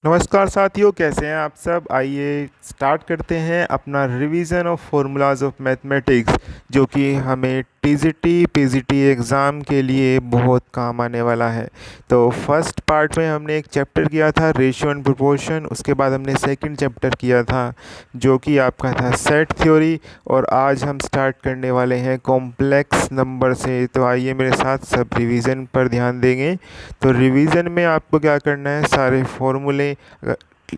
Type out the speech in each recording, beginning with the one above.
नमस्कार साथियों, कैसे हैं आप सब। आइए स्टार्ट करते हैं अपना revision of formulas of mathematics, जो कि हमें टीजीटी पीजीटी एग्ज़ाम के लिए बहुत काम आने वाला है। तो फर्स्ट पार्ट में हमने एक चैप्टर किया था रेशियो एंड प्रोपोर्शन, उसके बाद हमने सेकंड चैप्टर किया था जो कि आपका था सेट थ्योरी, और आज हम स्टार्ट करने वाले हैं कॉम्प्लेक्स नंबर से। तो आइए मेरे साथ सब रिवीजन पर ध्यान देंगे। तो रिवीजन में आपको क्या करना है, सारे फॉर्मूले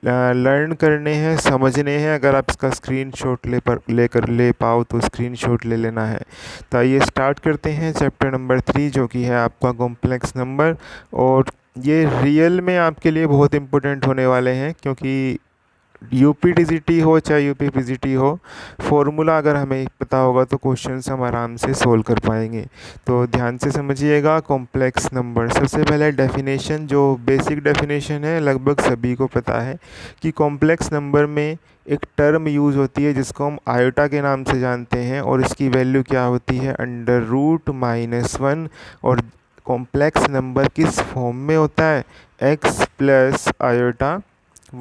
लर्न करने हैं, समझने हैं। अगर आप इसका स्क्रीनशॉट ले पाओ तो स्क्रीनशॉट ले लेना है। तो आइए स्टार्ट करते हैं चैप्टर नंबर 3, जो कि है आपका कॉम्प्लेक्स नंबर। और ये रियल में आपके लिए बहुत इंपॉर्टेंट होने वाले हैं, क्योंकि यूपी टीजीटी हो चाहे यूपी पीजीटी हो, फॉर्मूला अगर हमें पता होगा तो क्वेश्चंस हम आराम से सोल्व कर पाएंगे। तो ध्यान से समझिएगा। कॉम्प्लेक्स नंबर, सबसे पहले डेफिनेशन, जो बेसिक डेफिनेशन है लगभग सभी को पता है कि कॉम्प्लेक्स नंबर में एक टर्म यूज़ होती है जिसको हम आयोटा के नाम से जानते हैं, और इसकी वैल्यू क्या होती है, √-1। और कॉम्प्लेक्स नंबर किस फॉर्म में होता है, x प्लस आयोटा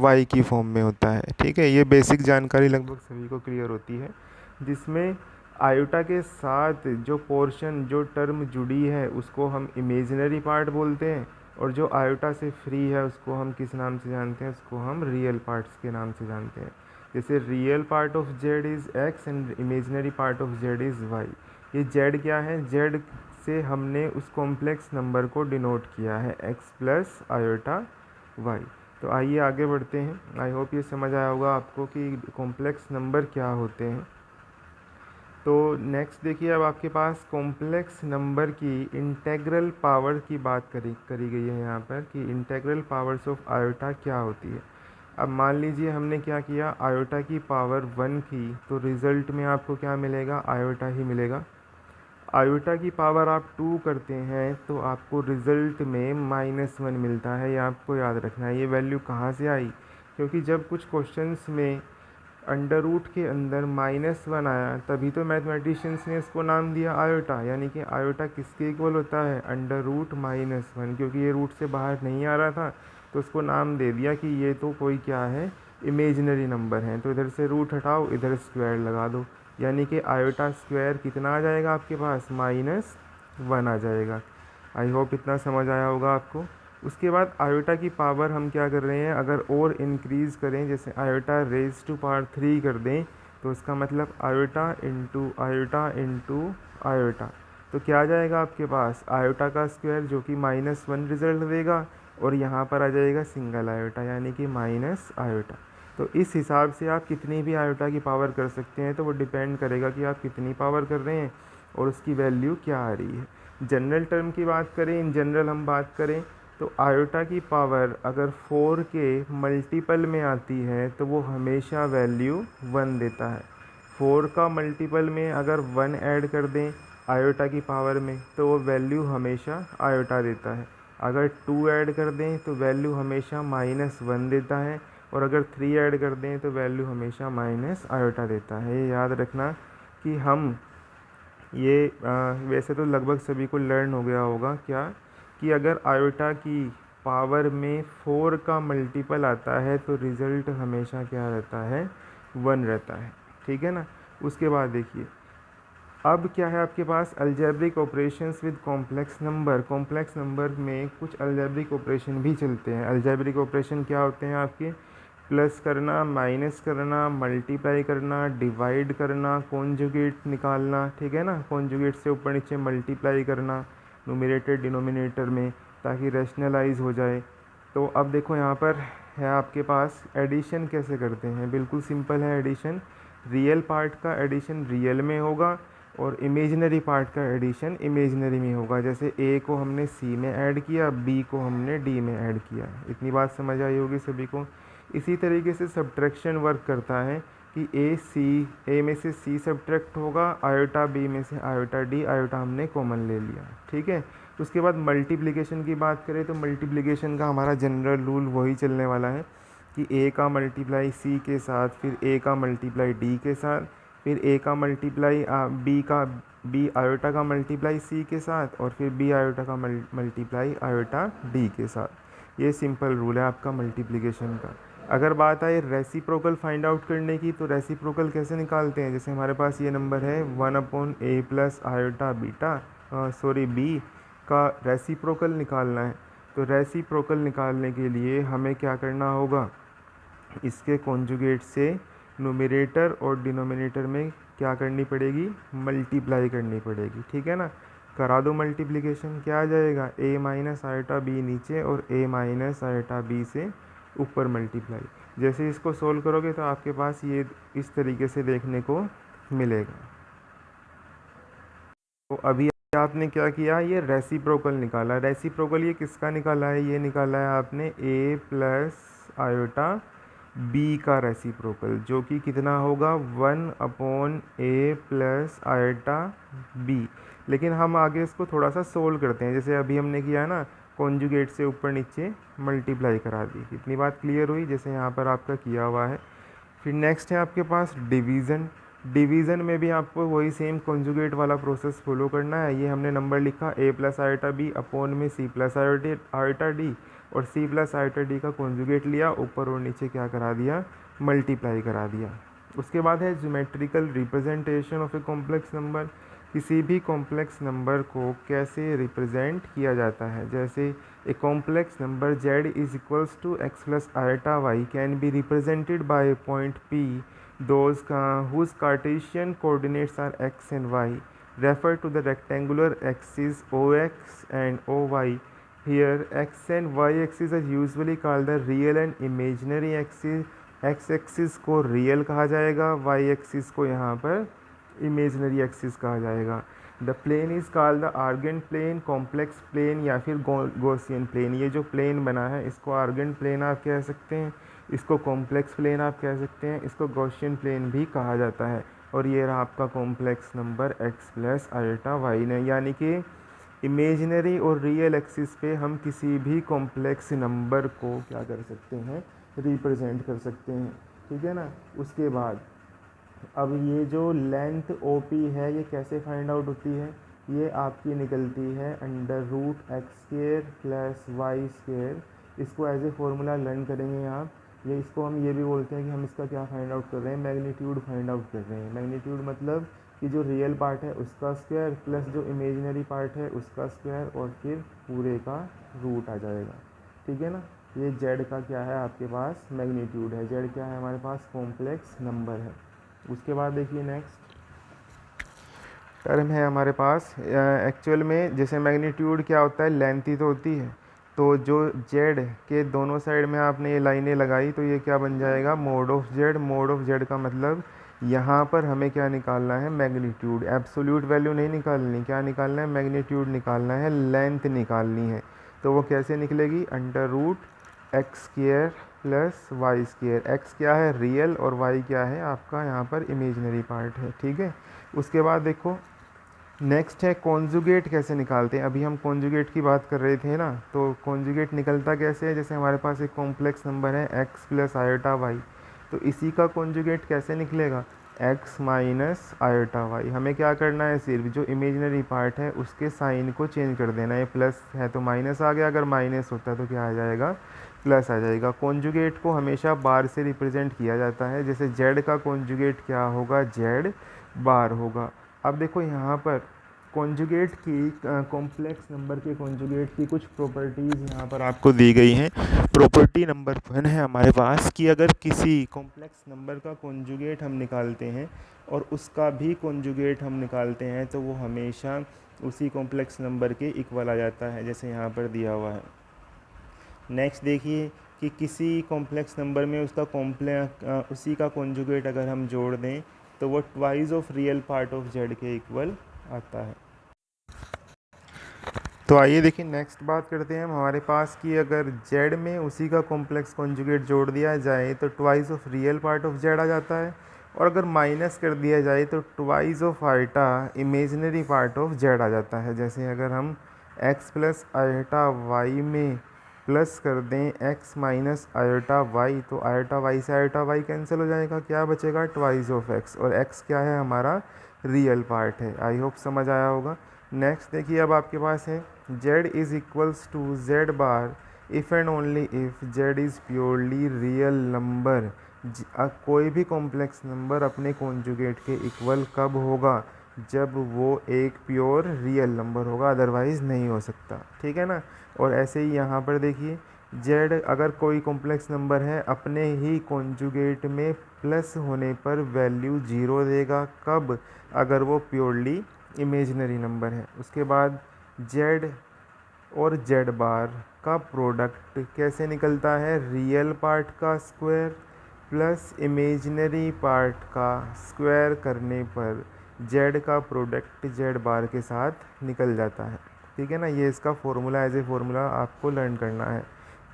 y की फॉर्म में होता है। ठीक है, ये बेसिक जानकारी लगभग सभी को क्लियर होती है, जिसमें आयोटा के साथ जो पोर्शन, जो टर्म जुड़ी है उसको हम इमेजिनरी पार्ट बोलते हैं, और जो आयोटा से फ्री है उसको हम किस नाम से जानते हैं, उसको हम रियल पार्ट्स के नाम से जानते हैं। जैसे real part of z is x and imaginary part of z is y। ये z क्या है, z से हमने उस कॉम्प्लेक्स नंबर को डिनोट किया है x प्लस आयोटा y। तो आइए आगे बढ़ते हैं। आई होप ये समझ आया होगा आपको कि कॉम्प्लेक्स नंबर क्या होते हैं। तो नेक्स्ट देखिए, अब आपके पास कॉम्प्लेक्स नंबर की इंटेग्रल पावर की बात करी गई है यहाँ पर, कि इंटेग्रल पावर्स ऑफ आयोटा क्या होती है। अब मान लीजिए हमने क्या किया, आयोटा की पावर 1 की, तो रिज़ल्ट में आपको क्या मिलेगा, आयोटा ही मिलेगा। आयोटा की पावर आप 2 करते हैं तो आपको रिज़ल्ट में -1 मिलता है। ये आपको याद रखना है। ये वैल्यू कहाँ से आई, क्योंकि जब कुछ क्वेश्चंस में अंडर रूट के अंदर -1 आया, तभी तो मैथमेटिशियंस ने इसको नाम दिया आयोटा। यानी कि आयोटा किसके इक्वल होता है, √-1। क्योंकि ये रूट से बाहर नहीं आ रहा था तो उसको नाम दे दिया कि ये तो कोई क्या है, इमेजिनरी नंबर है। तो इधर से रूट हटाओ, इधर स्क्वायर लगा दो, यानी कि आयोटा स्क्वायर कितना आ जाएगा आपके पास, -1 आ जाएगा। आई होप इतना समझ आया होगा आपको। उसके बाद आयोटा की पावर हम क्या कर रहे हैं, अगर और इंक्रीज़ करें, जैसे आयोटा रेज टू पावर 3 कर दें, तो इसका मतलब iota into iota into iota. तो क्या आ जाएगा आपके पास, आयोटा का स्क्वायर, जो कि -1 रिजल्ट देगा, और यहाँ पर आ जाएगा सिंगल आयोटा, यानी कि माइनस आयोटा। तो इस हिसाब से आप कितनी भी आयोटा की पावर कर सकते हैं, तो वो डिपेंड करेगा कि आप कितनी पावर कर रहे हैं और उसकी वैल्यू क्या आ रही है। जनरल टर्म की बात करें, इन जनरल हम बात करें, तो आयोटा की पावर अगर 4 के मल्टीपल में आती है तो वो हमेशा वैल्यू 1 देता है। 4 का मल्टीपल में अगर 1 ऐड कर दें आयोटा की पावर में, तो वो वैल्यू हमेशा आयोटा देता है। अगर 2 ऐड कर दें तो वैल्यू हमेशा -1 देता है, और अगर 3 ऐड कर दें तो वैल्यू हमेशा माइनस आयोटा देता है। ये याद रखना कि हम ये वैसे तो लगभग सभी को लर्न हो गया होगा क्या, कि अगर आयोटा की पावर में 4 का मल्टीपल आता है तो रिज़ल्ट हमेशा क्या रहता है, 1 रहता है। ठीक है ना। उसके बाद देखिए, अब क्या है आपके पास, algebraic operations with complex number. Complex number में कुछ अलजेब्रिक ऑपरेशन भी चलते हैं। अलजेब्रिक ऑपरेशन क्या होते हैं आपके, प्लस करना, माइनस करना, मल्टीप्लाई करना, डिवाइड करना, कॉन्जुगेट निकालना। ठीक है ना, कॉन्जुगेट से ऊपर नीचे मल्टीप्लाई करना न्यूमरेटर डिनोमिनेटर में, ताकि रैशनलाइज हो जाए। तो अब देखो यहाँ पर है आपके पास एडिशन कैसे करते हैं, बिल्कुल सिंपल है एडिशन। रियल पार्ट का एडिशन रियल में होगा और इमेजिनरी पार्ट का एडिशन इमेजिनरी में होगा। जैसे ए को हमने सी में ऐड किया, बी को हमने डी में ऐड किया। इतनी बात समझ आई होगी सभी को। इसी तरीके से सब्ट्रैक्शन वर्क करता है कि ए में से सी सब्ट्रैक्ट होगा, आयोटा बी में से आयोटा डी, आयोटा हमने कॉमन ले लिया। ठीक है। उसके बाद मल्टीप्लिकेशन की बात करें तो मल्टीप्लिकेशन का हमारा जनरल रूल वही चलने वाला है कि ए का मल्टीप्लाई सी के साथ, फिर ए का मल्टीप्लाई डी के साथ, फिर ए का मल्टीप्लाई बी आयोटा का मल्टीप्लाई सी के साथ, और फिर बी आयोटा का मल्टीप्लाई आयोटा डी के साथ। ये सिंपल रूल है आपका मल्टीप्लिकेशन का। अगर बात आए रेसिप्रोकल फाइंड आउट करने की, तो रेसिप्रोकल कैसे निकालते हैं? जैसे हमारे पास ये नंबर है 1/a plus iota beta b का रेसिप्रोकल निकालना है। तो रेसिप्रोकल निकालने के लिए हमें क्या करना होगा? इसके कॉन्जुगेट से न्यूमरेटर और डिनोमिनेटर में क्या करनी पड़ेगी? मल्टीप्लाई करनी पड़ेगी, ठीक है ना। करा दो मल्टीप्लिकेशन, क्या आ जाएगा? a माइनस आयोटा बी नीचे और a माइनस आयोटा बी से ऊपर मल्टीप्लाई। जैसे इसको सोल्व करोगे तो आपके पास ये इस तरीके से देखने को मिलेगा। तो अभी आपने क्या किया? ये रेसिप्रोकल निकाला। रेसिप्रोकल ये किसका निकाला है? ये निकाला है आपने a प्लस आयोटा बी का रेसिप्रोकल, जो कि कितना होगा? 1/a plus iota B. लेकिन हम आगे इसको थोड़ा सा सोल्व करते हैं, जैसे अभी हमने किया ना, कॉन्जुगेट से ऊपर नीचे मल्टीप्लाई करा दी। इतनी बात क्लियर हुई जैसे यहाँ पर आपका किया हुआ है। फिर नेक्स्ट है आपके पास डिवीज़न। डिवीज़न में भी आपको वही सेम कॉन्जुगेट वाला प्रोसेस फॉलो करना है। ये हमने नंबर लिखा a plus iota b upon में c प्लस आयोटा डी, और c प्लस आयोटा डी का कॉन्जुगेट लिया, ऊपर और नीचे क्या करा दिया? मल्टीप्लाई करा दिया। उसके बाद है geometrical representation of a complex number. किसी भी कॉम्प्लेक्स नंबर को कैसे रिप्रेजेंट किया जाता है? जैसे a complex number z is equals to x plus iota y can be represented by point p those whose Cartesian coordinates are x and y. Refer to the rectangular axes ox and oy. Here x and y axes are usually called the real and imaginary axis. x axis को real कहा जाएगा, y axis को यहाँ पर imaginary axis कहा जाएगा। The plane is called the Argand plane, complex plane या फिर गॉसियन प्लेन। ये जो प्लेन बना है इसको आर्गेंट प्लेन आप कह सकते हैं, इसको कॉम्प्लेक्स प्लेन आप कह सकते हैं, इसको गॉसियन प्लेन भी कहा जाता है। और ये रहा आपका complex number x plus iota y ने, यानी कि इमेजनरी और रियल एक्सिस पे हम किसी भी कॉम्प्लेक्स नंबर को क्या कर सकते हैं? रिप्रेजेंट कर सकते हैं, ठीक है ना। उसके बाद अब ये जो लेंथ ओ पी है ये कैसे फाइंड आउट होती है? ये आपकी निकलती है under root x square plus y square. इसको एज ए फॉर्मूला लर्न करेंगे आप। ये इसको हम ये भी बोलते हैं कि हम इसका क्या फाइंड आउट कर रहे हैं? मैग्नीट्यूड फाइंड आउट कर रहे हैं। मैग्नीट्यूड मतलब कि जो रियल पार्ट है उसका स्क्वायर प्लस जो इमेजिनरी पार्ट है उसका स्क्वायर, और फिर पूरे का रूट आ जाएगा, ठीक है ना। ये जेड का क्या है आपके पास? मैग्नीट्यूड है। जेड क्या है हमारे पास? कॉम्प्लेक्स नंबर है। उसके बाद देखिए नेक्स्ट टर्म है हमारे पास एक्चुअल में, जैसे मैग्नीट्यूड क्या होता है? लेंथ ही तो होती है। तो जो जेड के दोनों साइड में आपने ये लाइनें लगाई तो ये क्या बन जाएगा? Mode of Z. Mode of Z का मतलब यहाँ पर हमें क्या निकालना है? मैग्नीट्यूड। एब्सोल्यूट वैल्यू नहीं निकालनी, क्या निकालना है? मैग्नीट्यूड निकालना है, लेंथ निकालनी है। तो वो कैसे निकलेगी? Under root x square plus y square. X क्या है? रियल, और वाई क्या है? आपका यहाँ पर इमेजनरी पार्ट है, ठीक है। उसके बाद देखो नेक्स्ट है कॉन्जुगेट कैसे निकालते हैं। अभी हम कॉन्जुगेट की बात कर रहे थे ना, तो कॉन्जुगेट निकलता कैसे है? जैसे हमारे पास एक कॉम्प्लेक्स नंबर है x प्लस आयोटा वाई, तो इसी का कॉन्जुगेट कैसे निकलेगा? x minus iota y. हमें क्या करना है? सिर्फ जो इमेजिनरी पार्ट है उसके साइन को चेंज कर देना है। प्लस है तो माइनस आ गया, अगर माइनस होता तो क्या आ जाएगा? प्लस आ जाएगा। कॉन्जुगेट को हमेशा बार से रिप्रेजेंट किया जाता है, जैसे जेड का कॉन्जुगेट क्या होगा? जेड बार होगा। अब देखो यहाँ पर कॉन्जुगेट की कॉम्प्लेक्स नंबर के कॉन्जुगेट की कुछ प्रॉपर्टीज़ यहाँ पर आपको दी गई हैं। प्रॉपर्टी नंबर 1 है हमारे पास कि अगर किसी कॉम्प्लेक्स नंबर का कॉन्जुगेट हम निकालते हैं और उसका भी कॉन्जुगेट हम निकालते हैं तो वो हमेशा उसी कॉम्प्लेक्स नंबर के इक्वल आ जाता है, जैसे यहाँ पर दिया हुआ है। नेक्स्ट देखिए कि किसी कॉम्प्लेक्स नंबर में उसी का कॉन्जुगेट अगर हम जोड़ दें तो वो twice of real part of Z के इक्वल आता है। तो आइए देखिए नेक्स्ट बात करते हैं हम हमारे पास कि अगर जेड में उसी का कॉम्प्लेक्स कॉन्जुगेट जोड़ दिया जाए तो twice of real part of Z आ जाता है, और अगर माइनस कर दिया जाए तो twice of iota imaginary part of Z आ जाता है। जैसे अगर हम x प्लस आयोटा वाई में प्लस कर दें x माइनस आयोटा वाई, तो आयोटा वाई से आयोटा वाई कैंसिल हो जाएगा, क्या बचेगा? ट्वाइस ऑफ x, और x क्या है? हमारा रियल पार्ट है। आई होप समझ आया होगा। नेक्स्ट देखिए अब आपके पास है z is equals to z bar if and only if z is purely real number, कोई भी कॉम्प्लेक्स नंबर अपने कॉन्जुगेट के इक्वल कब होगा, जब वो एक प्योर रियल नंबर होगा, अदरवाइज़ नहीं हो सकता। ठीक है ना। और ऐसे ही यहाँ पर देखिए, जेड अगर कोई कॉम्प्लेक्स नंबर है अपने ही कॉन्जुगेट में प्लस होने पर वैल्यू जीरो देगा, कब, अगर वो प्योरली इमेजिनरी नंबर है। उसके बाद जेड और जेड बार का प्रोडक्ट कैसे निकलता है, रियल पार्ट का स्क्वायर प्लस इमेजिनरी पार्ट का स्क्वायर करने पर जेड का प्रोडक्ट जेड बार के साथ निकल जाता है। ठीक है ना, ये इसका फॉर्मूला एज ए फॉर्मूला आपको लर्न करना है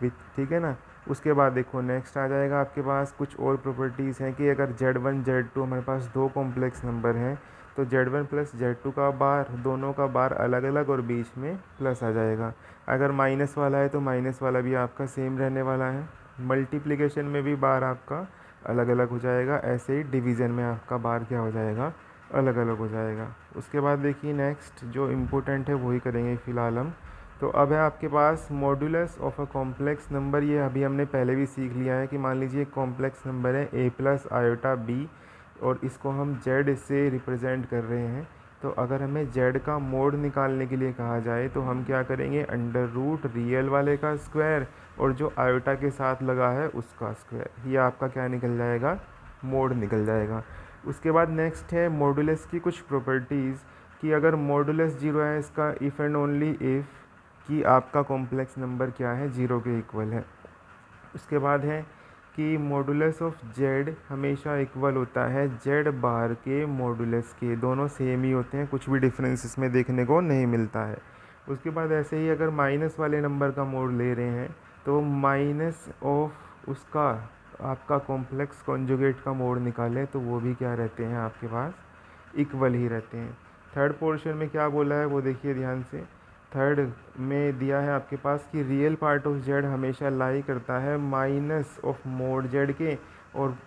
विथ। ठीक है ना। उसके बाद देखो नेक्स्ट आ जाएगा आपके पास कुछ और प्रॉपर्टीज़ हैं कि अगर Z1 Z2 हमारे पास दो कॉम्प्लेक्स नंबर हैं तो Z1 प्लस Z2 का बार, दोनों का बार अलग अलग और बीच में प्लस आ जाएगा। अगर माइनस वाला है तो माइनस वाला भी आपका सेम रहने वाला है। मल्टीप्लिकेशन में भी बार आपका अलग अलग हो जाएगा, ऐसे ही डिवीज़न में आपका बार क्या हो जाएगा, अलग अलग हो जाएगा। उसके बाद देखिए नेक्स्ट जो इम्पोर्टेंट है वही करेंगे फ़िलहाल हम। तो अब है आपके पास modulus of a complex number. ये अभी हमने पहले भी सीख लिया है कि मान लीजिए कॉम्प्लेक्स नंबर है a प्लस आयोटा बी और इसको हम z से रिप्रेजेंट कर रहे हैं। तो अगर हमें z का मोड निकालने के लिए कहा जाए तो हम क्या करेंगे, अंडर रूट रियल वाले का स्क्वायर और जो आयोटा के साथ लगा है उसका स्क्वायर, ये आपका क्या निकल जाएगा, मोड निकल जाएगा। उसके बाद नेक्स्ट है मॉडुलस की कुछ प्रॉपर्टीज़ कि अगर मॉडुलस जीरो है इसका इफ़ एंड ओनली इफ़ कि आपका कॉम्प्लेक्स नंबर क्या है, जीरो के इक्वल है। उसके बाद है कि मॉडुलस ऑफ जेड हमेशा इक्वल होता है जेड बार के मॉडुलस के, दोनों सेम ही होते हैं, कुछ भी डिफरेंस इसमें देखने को नहीं मिलता है। उसके बाद ऐसे ही अगर माइनस वाले नंबर का मोड ले रहे हैं तो माइनस ऑफ उसका आपका कॉम्प्लेक्स कॉन्जुगेट का मोड निकालें तो वो भी क्या रहते हैं आपके पास, इक्वल ही रहते हैं। थर्ड पोर्शन में क्या बोला है वो देखिए ध्यान से। थर्ड में दिया है आपके पास कि रियल पार्ट ऑफ जेड हमेशा लाई करता है माइनस ऑफ मोड जेड के और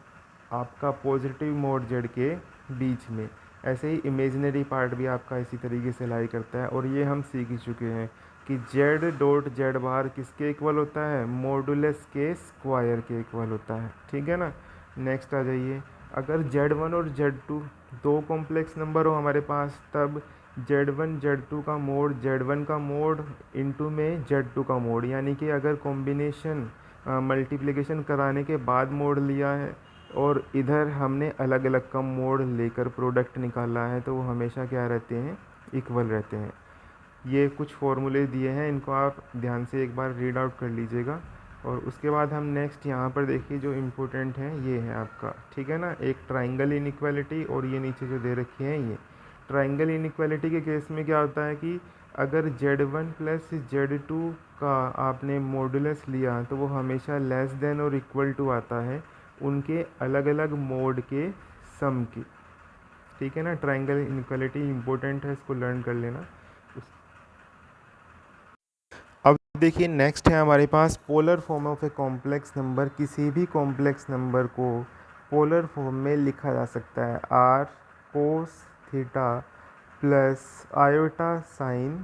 आपका पॉजिटिव मोड जेड के बीच में। ऐसे ही इमेजिनरी पार्ट भी आपका इसी तरीके से लाई करता है और ये हम सीख ही चुके हैं कि जेड डॉट जेड बार किसके इक्वल होता है, मॉडुलस के स्क्वायर के इक्वल होता है। ठीक है ना। नेक्स्ट आ जाइए, अगर Z1 और Z2 दो कॉम्प्लेक्स नंबर हो हमारे पास तब Z1 Z2 का मोड Z1 का मोड इनटू में Z2 का मोड, यानी कि अगर कॉम्बिनेशन मल्टीप्लिकेशन कराने के बाद मोड लिया है और इधर हमने अलग अलग का मोड लेकर प्रोडक्ट निकाला है तो वो हमेशा क्या रहते हैं, इक्वल रहते हैं। ये कुछ फॉर्मूले दिए हैं, इनको आप ध्यान से एक बार रीड आउट कर लीजिएगा। और उसके बाद हम नेक्स्ट यहाँ पर देखिए जो इम्पोर्टेंट है ये है आपका, ठीक है ना, एक ट्राइंगल इनइक्वालिटी और ये नीचे जो दे रखी है ये ट्राइंगल इनइक्वालिटी के केस में क्या होता है कि अगर Z1 प्लस Z2 का आपने मॉडुलस लिया तो वो हमेशा लेस देन और इक्वल टू आता है उनके अलग अलग मोड के सम की। ठीक है ना, ट्राइंगल इनइक्वालिटी इंपॉर्टेंट है, इसको लर्न कर लेना। अब देखिए नेक्स्ट है हमारे पास polar form of a complex number. किसी भी कॉम्प्लेक्स नंबर को पोलर फॉर्म में लिखा जा सकता है R cos theta plus iota sine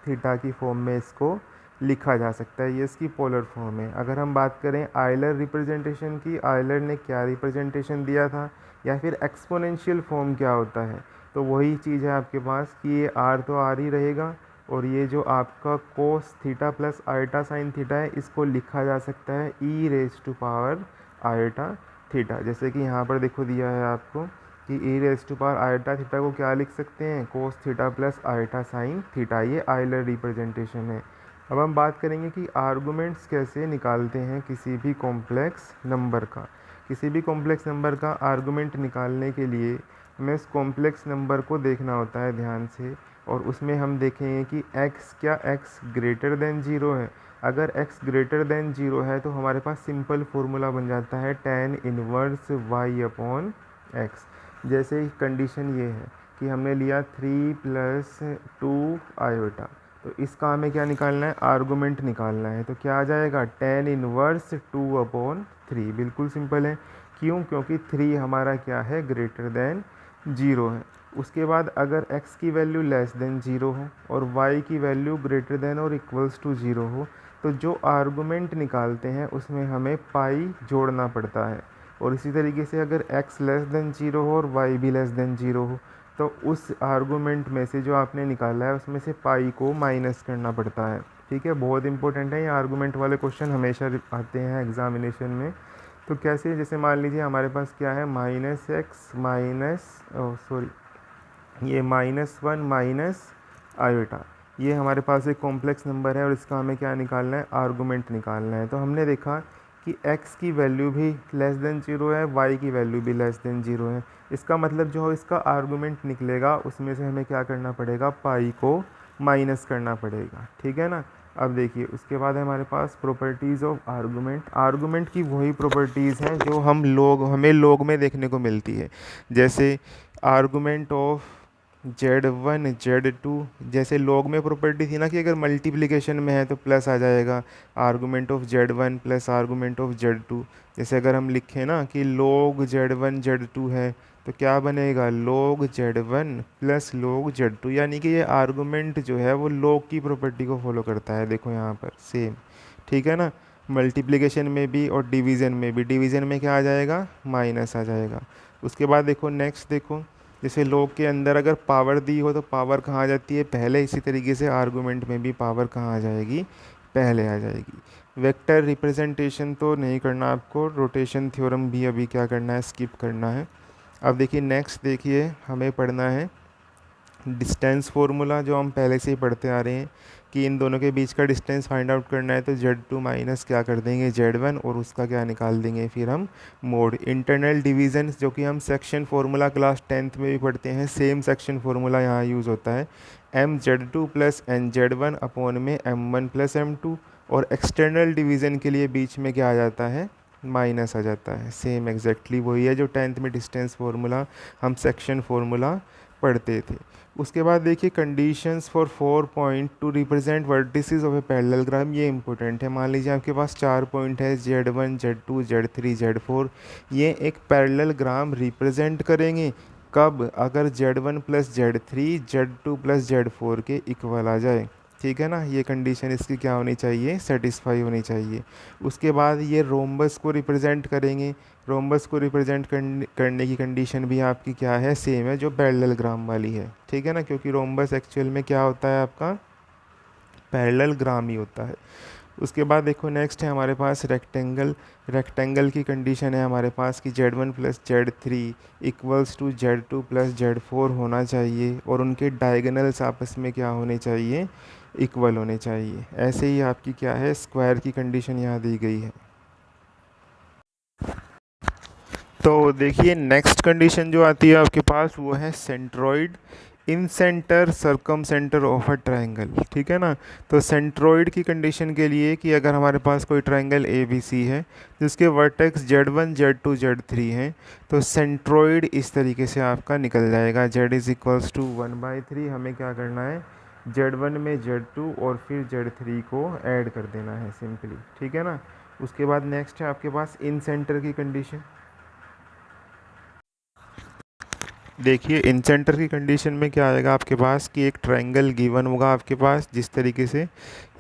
theta की फॉर्म में इसको लिखा जा सकता है, ये इसकी पोलर फॉर्म है। अगर हम बात करें आयलर रिप्रेजेंटेशन की, आयलर ने क्या रिप्रेजेंटेशन दिया था, या फिर एक्सपोनेंशियल फॉर्म क्या होता है, तो वही चीज़ है आपके पास कि ये आर तो आर ही रहेगा और ये जो आपका cos theta plus iota sine theta है इसको लिखा जा सकता है E raise to power iota theta. जैसे कि यहाँ पर देखो दिया है आपको कि E raise to power iota theta को क्या लिख सकते हैं, cos theta plus iota sine theta, ये आयलर रिप्रेजेंटेशन है। अब हम बात करेंगे कि आर्गूमेंट्स कैसे निकालते हैं किसी भी कॉम्प्लेक्स नंबर का। किसी भी कॉम्प्लेक्स नंबर का आर्गूमेंट निकालने के लिए हमें उस कॉम्प्लेक्स नंबर को देखना होता है ध्यान से, और उसमें हम देखेंगे कि x क्या x ग्रेटर देन ज़ीरो है। अगर x ग्रेटर देन ज़ीरो है तो हमारे पास सिंपल फार्मूला बन जाता है tan inverse y upon x। जैसे कंडीशन ये है कि हमने लिया 3 प्लस 2 आयोटा, तो इसका हमें क्या निकालना है, आर्गूमेंट निकालना है। तो क्या आ जाएगा, tan इनवर्स 2 अपॉन 3। बिल्कुल सिंपल है, क्यों, क्योंकि 3 हमारा क्या है, ग्रेटर देन ज़ीरो है। उसके बाद अगर x की वैल्यू लेस देन ज़ीरो हो और y की वैल्यू ग्रेटर देन और इक्वल्स टू ज़ीरो हो तो जो आर्गुमेंट निकालते हैं उसमें हमें पाई जोड़ना पड़ता है। और इसी तरीके से अगर x लेस देन 0 हो और y भी लेस देन 0 हो तो उस आर्गुमेंट में से जो आपने निकाला है उसमें से पाई को माइनस करना पड़ता है। ठीक है, बहुत इंपॉर्टेंट है, ये आर्गुमेंट वाले क्वेश्चन हमेशा आते हैं एग्जामिनेशन में। तो कैसे, जैसे मान लीजिए हमारे पास क्या है, माइनस एक्स माइनस ये -1 माइनस आयोटा, ये हमारे पास एक कॉम्प्लेक्स नंबर है और इसका हमें क्या निकालना है, आर्गुमेंट निकालना है। तो हमने देखा कि x की वैल्यू भी लेस देन 0 है, y की वैल्यू भी लेस देन 0 है। इसका मतलब जो इसका आर्गुमेंट निकलेगा उसमें से हमें क्या करना पड़ेगा, पाई को माइनस करना पड़ेगा। ठीक है ना। अब देखिए उसके बाद है हमारे पास प्रॉपर्टीज़ ऑफ आर्गुमेंट। आर्गुमेंट की वही प्रॉपर्टीज़ हैं जो हमें लोग में देखने को मिलती है। जैसे आर्गुमेंट ऑफ Z1 Z2, जैसे लॉग में प्रॉपर्टी थी ना कि अगर मल्टीप्लिकेशन में है तो प्लस आ जाएगा, argument of Z1 plus argument of Z2। जैसे अगर हम लिखें ना कि log Z1 Z2 है तो क्या बनेगा, log Z1 plus log Z2, यानी कि ये आर्गुमेंट जो है वो log की प्रॉपर्टी को फॉलो करता है। देखो यहाँ पर सेम, ठीक है ना, मल्टीप्लिकेशन में भी और डिवीज़न में भी। डिवीज़न में क्या आ जाएगा, माइनस आ जाएगा। उसके बाद देखो नेक्स्ट, देखो जैसे log के अंदर अगर पावर दी हो तो पावर कहाँ आ जाती है, पहले। इसी तरीके से आर्गुमेंट में भी पावर कहाँ आ जाएगी, पहले आ जाएगी। वेक्टर रिप्रेजेंटेशन तो नहीं करना आपको, रोटेशन थ्योरम भी अभी क्या करना है, स्किप करना है। अब देखिए नेक्स्ट, देखिए हमें पढ़ना है डिस्टेंस फार्मूला, जो हम पहले से ही पढ़ते आ रहे हैं कि इन दोनों के बीच का डिस्टेंस फाइंड आउट करना है। तो Z2 माइनस क्या कर देंगे, Z1, और उसका क्या निकाल देंगे फिर हम मोड। इंटरनल डिवीजन जो कि हम सेक्शन फार्मूला क्लास 10th में भी पढ़ते हैं, सेम सेक्शन फार्मूला यहाँ यूज़ होता है, MZ2 प्लस NZ1 अपॉन में M1 प्लस M2। और एक्सटर्नल डिवीज़न के लिए बीच में क्या आ जाता है, माइनस आ जाता है। सेम एग्जैक्टली वही है जो 10th में डिस्टेंस फार्मूला हम सेक्शन फार्मूला पढ़ते थे। उसके बाद देखिए conditions for 4 point two represent vertices of A parallel graph, ये इंपॉर्टेंट है। मान लीजिए आपके पास 4 पॉइंट है, Z1 Z2 Z3 Z4, ये एक पैरेलल ग्राफ रिप्रेजेंट करेंगे। कब, अगर Z1 plus Z3 Z2 plus Z4 के इक्वल आ जाए। ठीक है ना, ये कंडीशन इसकी क्या होनी चाहिए, सेटिस्फाई होनी चाहिए। उसके बाद ये रोम्बस को रिप्रेजेंट करेंगे। रोम्बस को रिप्रेजेंट करने की कंडीशन भी आपकी क्या है, सेम है जो पैरेललोग्राम वाली है। ठीक है ना, क्योंकि रोम्बस एक्चुअल में क्या होता है, आपका पैरेललोग्राम ही होता है। उसके बाद देखो नेक्स्ट है हमारे पास रेक्टेंगल। रेक्टेंगल की कंडीशन है हमारे पास कि Z1 plus Z3 equals to Z2 plus Z4 होना चाहिए, और उनके डायगोनल्स आपस में क्या होने चाहिए, इक्वल होने चाहिए। ऐसे ही आपकी क्या है, स्क्वायर की कंडीशन यहाँ दी गई है। तो देखिए नेक्स्ट कंडीशन जो आती है आपके पास वो है centroid in centre circum centre of a triangle. ठीक है ना, तो सेंट्रॉइड की कंडीशन के लिए कि अगर हमारे पास कोई ट्राइंगल ABC है जिसके वर्टेक्स Z1 Z2 Z3 हैं, तो सेंट्रॉइड इस तरीके से आपका निकल जाएगा। Z इज इक्वल्स टू 1/3, हमें क्या करना है, Z1 में Z2 और फिर Z3 को ऐड कर देना है सिंपली। ठीक है ना। उसके बाद नेक्स्ट है आपके पास इन सेंटर की कंडीशन। देखिए इन सेंटर की कंडीशन में क्या आएगा आपके पास कि एक ट्रायंगल गिवन होगा आपके पास, जिस तरीके से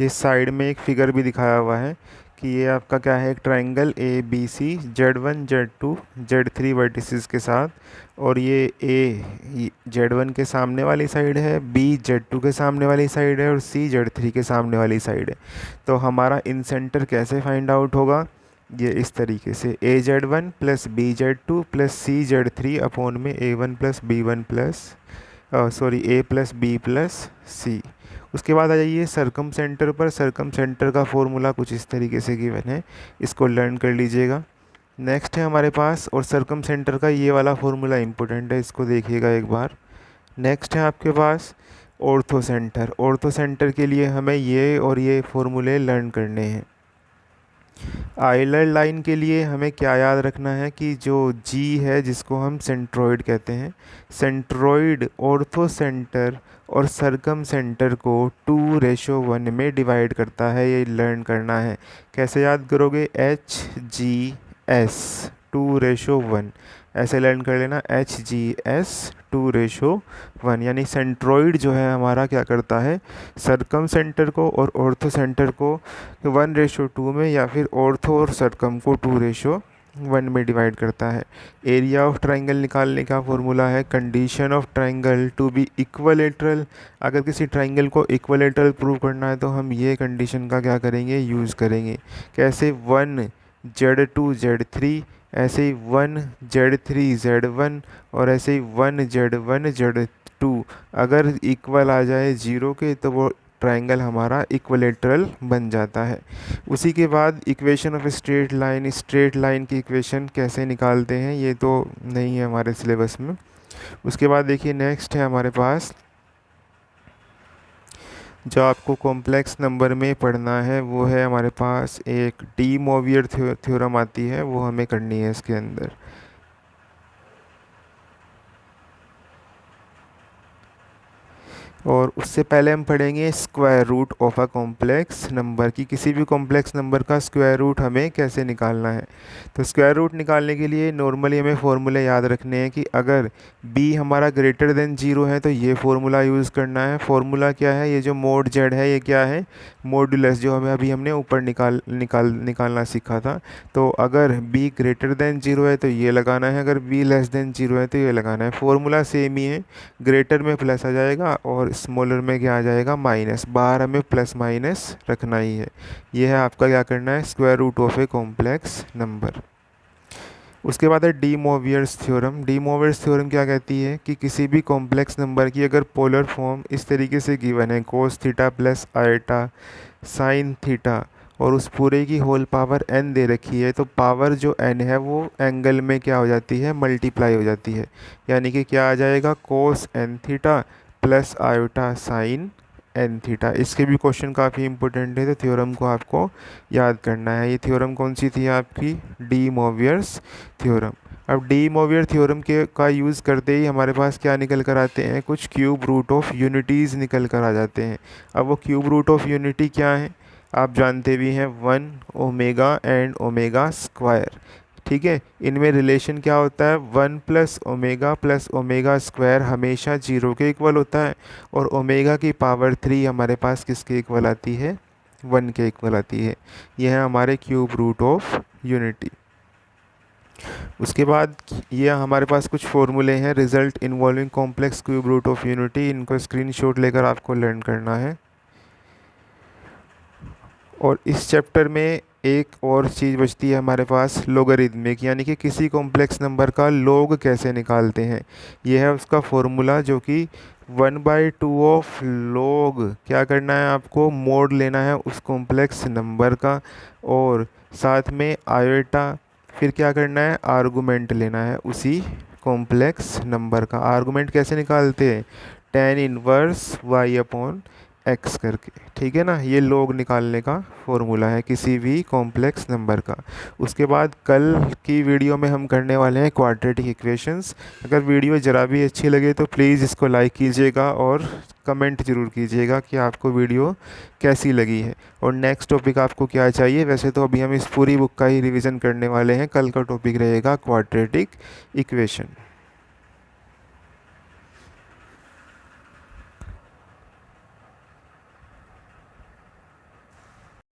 ये साइड में एक फिगर भी दिखाया हुआ है कि ये आपका क्या है, एक triangle ABC Z1 Z2 Z3 vertices के साथ। और ये A Z1 के सामने वाली साइड है, B Z2 के सामने वाली साइड है, और C Z3 के सामने वाली साइड है। तो हमारा इन सेंटर कैसे फाइंड आउट होगा, ये इस तरीके से AZ1 plus BZ2 plus CZ3 upon में A1 plus B1 plus A plus B plus C। उसके बाद आ जाइए सरकम सेंटर पर। सरकम सेंटर का फॉर्मूला कुछ इस तरीके से गिवन है, इसको लर्न कर लीजिएगा। नेक्स्ट है हमारे पास, और सरकम सेंटर का ये वाला फॉर्मूला इंपॉर्टेंट है, इसको देखिएगा एक बार। नेक्स्ट है आपके पास ऑर्थो सेंटर। ऑर्थो सेंटर के लिए हमें ये और ये फॉर्मूले लर्न करने हैं। आइलर लाइन के लिए हमें क्या याद रखना है कि जो G है जिसको हम सेंट्रॉइड कहते हैं, सेंट्रॉइड ऑर्थो सेंटर और सरकम सेंटर को 2:1 में डिवाइड करता है, ये लर्न करना है। कैसे याद करोगे, HGS 2:1। ऐसे लर्न कर लेना, HGS 2:1, यानी सेंट्रोइड जो है हमारा क्या करता है, सरकम सेंटर को और ऑर्थो सेंटर को 1:2 में या फिर ऑर्थो और सरकम को 2:1 में डिवाइड करता है। एरिया ऑफ ट्राइंगल निकालने का फॉर्मूला है condition of triangle to be equilateral. अगर किसी ट्राइंगल को इक्वलेटरल प्रूव करना है तो हम ये कंडीशन का क्या करेंगे, यूज़ करेंगे। कैसे, 1Z2Z3, ऐसे ही 1Z3Z1 और ऐसे ही 1Z1Z2 अगर इक्वल आ जाए 0 के तो वो ट्राइंगल हमारा इक्वलेटरल बन जाता है। उसी के बाद इक्वेशन ऑफ स्ट्रेट लाइन की इक्वेशन कैसे निकालते हैं ये तो नहीं है हमारे सिलेबस में। उसके बाद देखिए नेक्स्ट है हमारे पास जो आपको कॉम्प्लेक्स नंबर में पढ़ना है, वो है हमारे पास एक डी मोवियर थ्योरम आती है, वो हमें करनी है इसके अंदर। और उससे पहले हम पढ़ेंगे square root of a complex number की, किसी भी कॉम्प्लेक्स नंबर का स्क्वायर रूट हमें कैसे निकालना है। तो स्क्वायर रूट निकालने के लिए नॉर्मली हमें फॉर्मूले याद रखने हैं कि अगर b हमारा ग्रेटर देन 0 है तो ये फॉर्मूला यूज़ करना है। फॉर्मूला क्या है, ये जो मोड z है ये क्या है, मॉड्यूलस, जो हमने ऊपर निकालना सीखा था। तो अगर b ग्रेटर देन 0 है तो ये लगाना है, अगर b लेस देन 0 है तो ये लगाना है। फॉर्मूला सेम ही है, ग्रेटर में प्लस आ जाएगा और स्मॉलर में क्या आ जाएगा, माइनस। बाहर हमें प्लस माइनस रखना ही है। ये है आपका क्या करना है, square root of a complex number. उसके बाद है De Moivre's theorem. De Moivre's theorem क्या कहती है कि किसी भी कॉम्प्लेक्स नंबर की अगर पोलर फॉर्म इस तरीके से गिवन है, cos theta plus eta sine theta, और उस पूरे की होल पावर n दे रखी है, तो पावर जो n है वो एंगल में क्या हो जाती है, मल्टीप्लाई हो जाती है। यानी कि क्या आ जाएगा, cos n theta plus iota sign n theta. इसके भी क्वेश्चन काफ़ी इंपॉर्टेंट है, तो थ्योरम को आपको याद करना है। ये थ्योरम कौन सी थी आपकी, डी मोवियर्स थ्योरम। अब डी मोवियर थ्योरम का यूज़ करते ही हमारे पास क्या निकल कर आते हैं, कुछ क्यूब रूट ऑफ यूनिटीज़ निकल कर आ जाते हैं। अब वो क्यूब रूट ऑफ यूनिटी क्या है, आप जानते भी हैं, 1 ओमेगा एंड ओमेगा स्क्वायर। ठीक है, इनमें रिलेशन क्या होता है, 1 प्लस ओमेगा स्क्वायर हमेशा 0 के इक्वल होता है, और ओमेगा की पावर 3 हमारे पास किसके इक्वल आती है, 1 के इक्वल आती है। यह है हमारे क्यूब रूट ऑफ यूनिटी। उसके बाद ये हमारे पास कुछ फॉर्मूले हैं, result involving complex cube root of unity. इनको स्क्रीनशॉट लेकर आपको लर्न करना है। और इस चैप्टर में एक और चीज़ बचती है हमारे पास, लोगरिथमिक, यानी कि किसी कॉम्प्लेक्स नंबर का लोग कैसे निकालते हैं। यह है उसका फॉर्मूला, जो कि 1/2 ऑफ लोग, क्या करना है आपको, मोड लेना है उस कॉम्प्लेक्स नंबर का, और साथ में आयोटा, फिर क्या करना है, आर्गुमेंट लेना है उसी कॉम्प्लेक्स नंबर का। आर्गुमेंट कैसे निकालते हैं, tan इनवर्स y/x करके। ठीक है ना, ये लोग निकालने का फॉर्मूला है किसी भी कॉम्प्लेक्स नंबर का। उसके बाद कल की वीडियो में हम करने वाले हैं क्वाड्रेटिक इक्वेशंस। अगर वीडियो ज़रा भी अच्छी लगे तो प्लीज़ इसको लाइक कीजिएगा और कमेंट ज़रूर कीजिएगा कि आपको वीडियो कैसी लगी है और नेक्स्ट टॉपिक आपको क्या चाहिए। वैसे तो अभी हम इस पूरी बुक का ही रिवीजन करने वाले हैं, कल का टॉपिक रहेगा क्वाड्रेटिक इक्वेशन।